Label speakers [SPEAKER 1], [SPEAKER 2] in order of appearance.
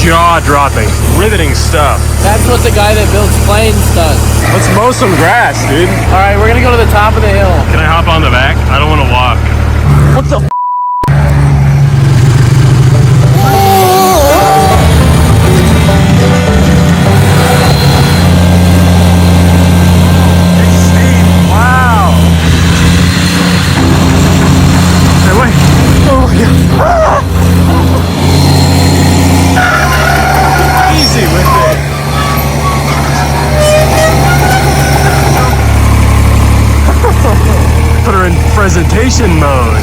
[SPEAKER 1] jaw-dropping, riveting stuff.
[SPEAKER 2] That's what the guy that builds planes does.
[SPEAKER 1] Let's mow some grass, dude.
[SPEAKER 2] All right, we're gonna go to the top of the hill.
[SPEAKER 1] Can I hop on the back? I don't want to walk.
[SPEAKER 2] What the?
[SPEAKER 1] Wow. Hey, wait. Oh, yeah. Easy with it. Put her in presentation mode.